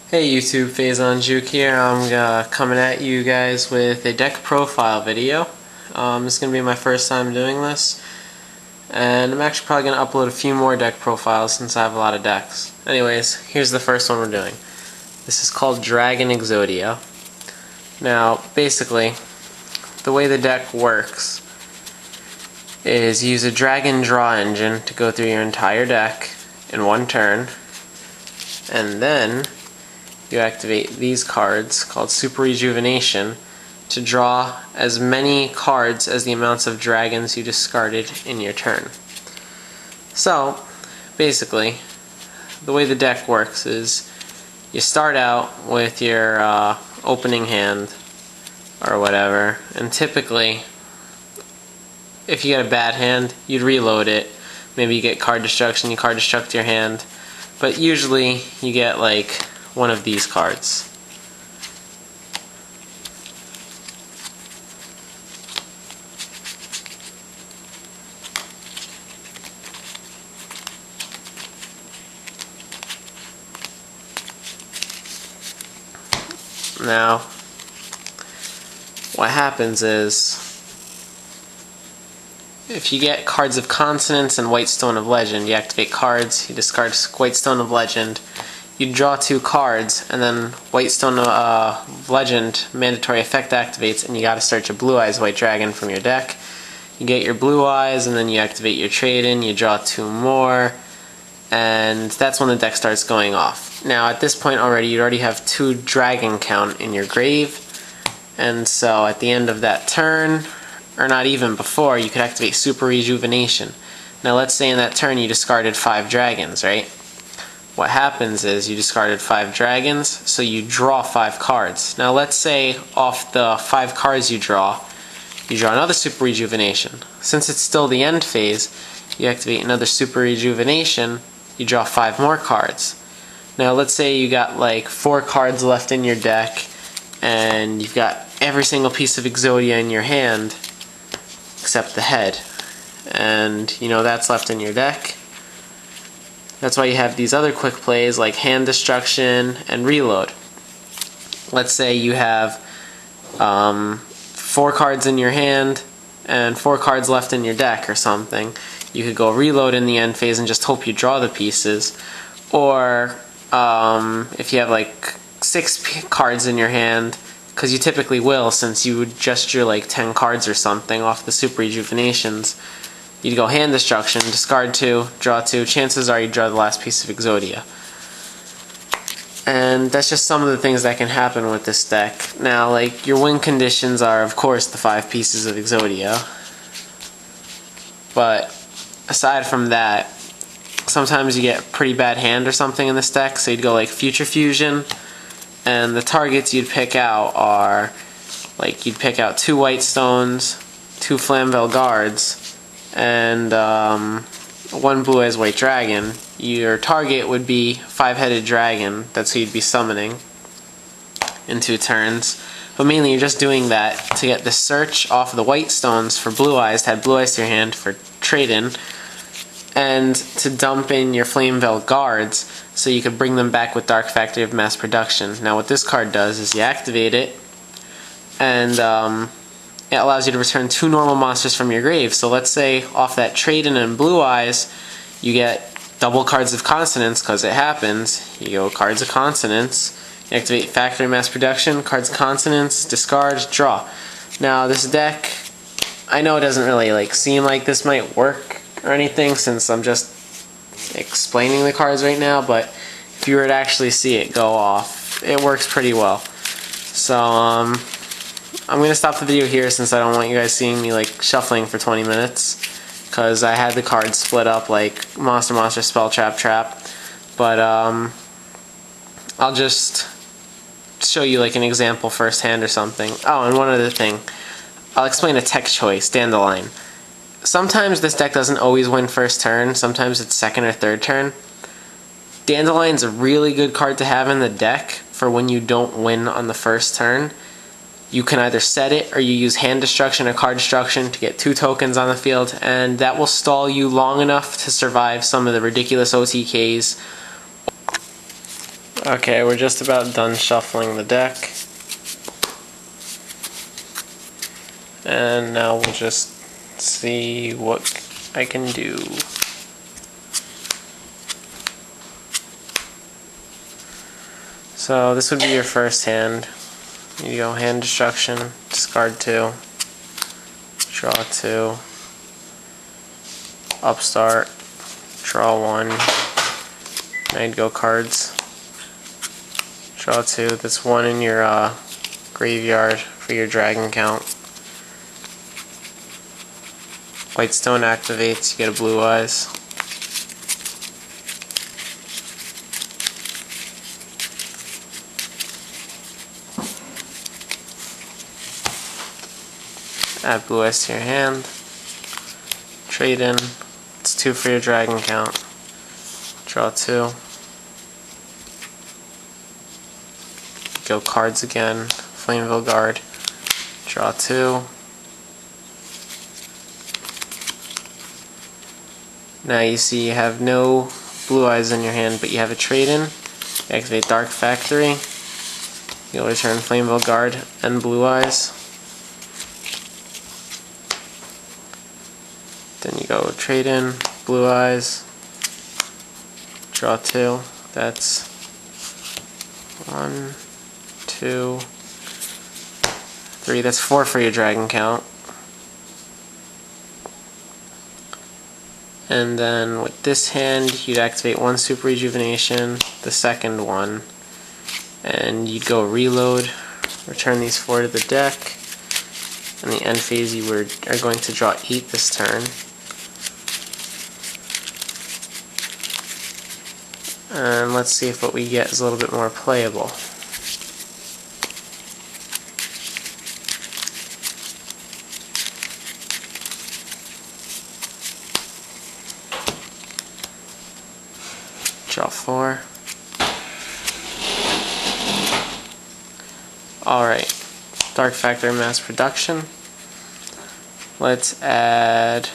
Hey YouTube, Phazon Juke here. I'm coming at you guys with a deck profile video. This is going to be my first time doing this, and I'm actually probably going to upload a few more deck profiles since I have a lot of decks. Anyways, here's the first one we're doing. This is called Dragon Exodia. Now, basically, the way the deck works is you use a drag and draw engine to go through your entire deck in one turn, and then you activate these cards called Super Rejuvenation to draw as many cards as the amounts of dragons you discarded in your turn. So, basically, the way the deck works is you start out with your opening hand or whatever, and typically, if you get a bad hand, you'd reload it. Maybe you get card destruction, you card destruct your hand, but usually you get like one of these cards. Now, what happens is, if you get cards of Consonance and White Stone of Legend, you activate cards, you discard White Stone of Legend, you draw 2 cards, and then White Stone of Legend mandatory effect activates, and you gotta search a Blue Eyes White Dragon from your deck. You get your Blue Eyes, and then you activate your trade-in, you draw 2 more, and that's when the deck starts going off. Now at this point you already have 2 dragon count in your grave, and so at the end of that turn, or not even before, you could activate Super Rejuvenation. Now let's say in that turn you discarded 5 dragons, right? What happens is you discarded 5 dragons, so you draw 5 cards. Now let's say off the 5 cards you draw another Super Rejuvenation. Since it's still the end phase, you activate another Super Rejuvenation, you draw 5 more cards. Now let's say you got like 4 cards left in your deck, and you've got every single piece of Exodia in your hand, except the head. And you know that's left in your deck. That's why you have these other quick plays like hand destruction and reload. Let's say you have 4 cards in your hand and 4 cards left in your deck or something. You could go reload in the end phase and just hope you draw the pieces. Or if you have like 6 cards in your hand, because you typically will since you would just drew like 10 cards or something off the Super Rejuvenations, you'd go hand destruction, discard 2, draw 2, chances are you draw the last piece of Exodia. And that's just some of the things that can happen with this deck. Now, like, your win conditions are, of course, the 5 pieces of Exodia. But aside from that, sometimes you get a pretty bad hand or something in this deck, so you'd go like Future Fusion, and the targets you'd pick out are, like, you'd pick out 2 White Stones, 2 Flamvell Guards, and 1 Blue Eyes White Dragon. Your target would be 5-headed dragon. That's who you'd be summoning in 2 turns. But mainly you're just doing that to get the search off of the White Stones for Blue Eyes, to add Blue Eyes to your hand for trade-in, and to dump in your Flamvell Guards so you could bring them back with Dark Factory of Mass Production. Now what this card does is you activate it, and it allows you to return 2 normal monsters from your grave. So let's say off that trade-in and Blue Eyes, you get double cards of Consonance, because it happens. You go cards of Consonance, you activate Factory Mass Production, cards of Consonance, discard, draw. Now this deck, I know it doesn't really like seem like this might work or anything since I'm just explaining the cards right now, but if you were to actually see it go off, it works pretty well. So I'm going to stop the video here since I don't want you guys seeing me like shuffling for 20 minutes, because I had the cards split up like Monster Monster, Spell Trap Trap. But I'll just show you like an example firsthand or something. Oh, and one other thing, I'll explain a tech choice, Dandylion. Sometimes this deck doesn't always win first turn, sometimes it's second or third turn. Dandelion's a really good card to have in the deck for when you don't win on the first turn. You can either set it or you use hand destruction or card destruction to get 2 tokens on the field, and that will stall you long enough to survive some of the ridiculous OTKs Okay, we're just about done shuffling the deck. And now we'll just see what I can do. So this would be your first hand. You go hand destruction, discard 2, draw 2, upstart, draw 1. Now you'd go cards, draw 2. That's 1 in your graveyard for your dragon count. White stone activates, you get a blue eyes. Add blue eyes to your hand. Trade in. It's 2 for your dragon count. Draw 2. Go cards again. Flamvell Guard. Draw 2. Now you see you have no blue eyes in your hand, but you have a trade in. Activate Dark Factory. You'll return Flamvell Guard and blue eyes. Then you go trade in, blue eyes, draw 2. That's 1, 2, 3. That's 4 for your dragon count. And then with this hand, you'd activate 1 super rejuvenation, the second one, and you'd go reload, return these 4 to the deck. In the end phase, you are going to draw 8 this turn. And let's see if what we get is a little bit more playable. Draw 4. Alright, Dark Factory mass production. Let's add,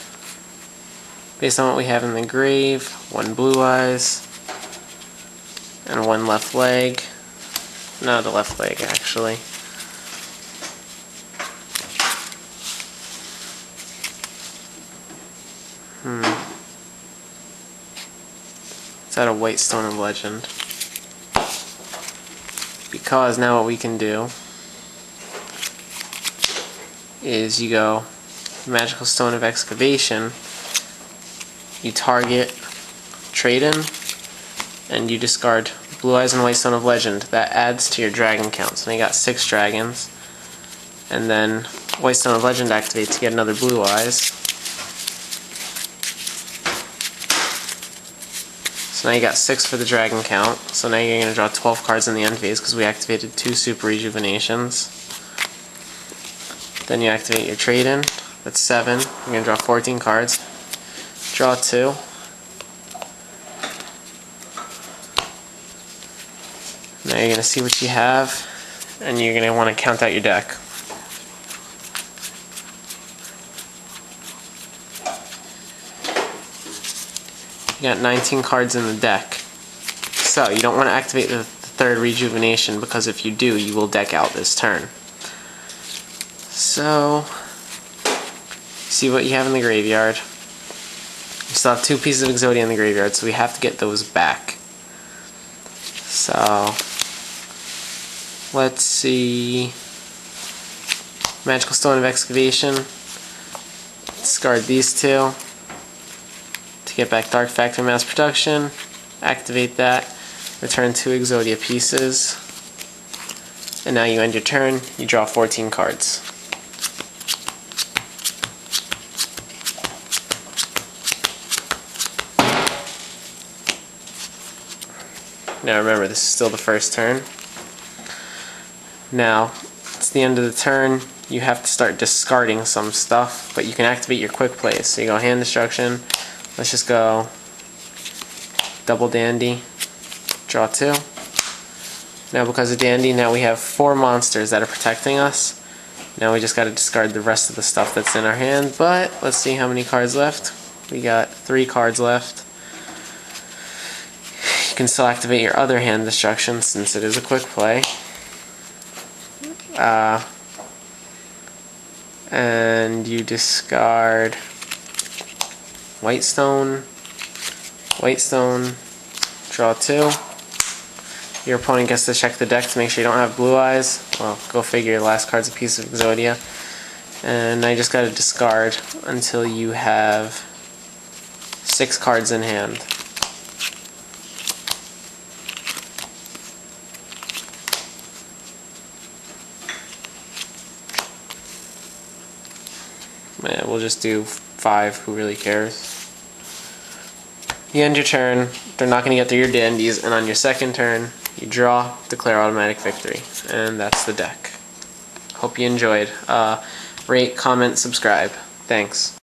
based on what we have in the grave, 1 blue eyes and 1 left leg. No, the left leg actually. Let's add a white stone of legend. Because now what we can do is you go magical stone of excavation, you target trade in, and you discard blue eyes and white stone of legend. That adds to your dragon count. So now you got 6 dragons. And then white stone of legend activates to get another blue eyes. So now you got 6 for the dragon count. So now you're going to draw 12 cards in the end phase because we activated 2 super rejuvenations. Then you activate your trade in. That's 7. You're going to draw 14 cards. Draw 2. Now you're going to see what you have, and you're going to want to count out your deck. You got 19 cards in the deck. So you don't want to activate the 3rd rejuvenation, because if you do, you will deck out this turn. So, see what you have in the graveyard. You still have 2 pieces of Exodia in the graveyard, so we have to get those back. So, let's see. Magical Stone of Excavation. Discard these 2 to get back Dark Factory mass production. Activate that. Return 2 Exodia pieces. And now you end your turn. You draw 14 cards. Now remember, this is still the first turn. Now, it's the end of the turn. You have to start discarding some stuff, but you can activate your quick plays. So you go hand destruction. Let's just go double dandy. Draw 2. Now because of dandy, now we have 4 monsters that are protecting us. Now we just got to discard the rest of the stuff that's in our hand, but let's see how many cards left. We got 3 cards left. You can still activate your other hand destruction since it is a quick play. And you discard white stone, draw 2. Your opponent gets to check the deck to make sure you don't have blue eyes. Well, go figure, the last card's a piece of Exodia. And now you just gotta discard until you have 6 cards in hand. Yeah, we'll just do 5, who really cares? You end your turn, they're not going to get through your dandies, and on your second turn, you draw, declare automatic victory. And that's the deck. Hope you enjoyed. Rate, comment, subscribe. Thanks.